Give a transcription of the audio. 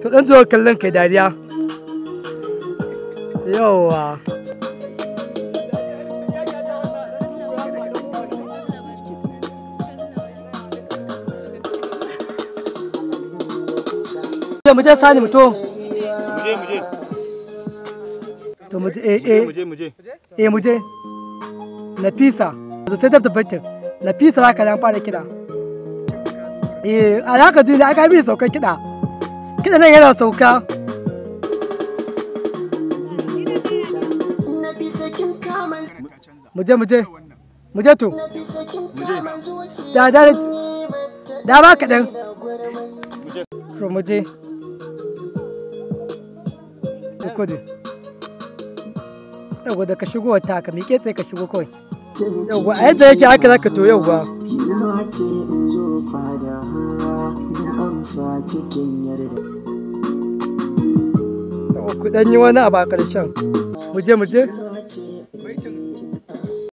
To dan zo kallon kai dariya. Yawa. Mu je sani mu to. To mu je mu je. Nafisa. Zo sai da barkin. Nafisa haka nan fara kida. Alaka ji ne aka bi sauka kida. Kida nan yana sauka. Mu je to. Da ba ka dan. To mu je. Kudi. Yawwa da ka shigo ta ka miƙe sai ka shigo kawai. Yawwa a yadda yake haka zaka to yawwa. Ku dan yi wani abu a ƙarshen. Mu je.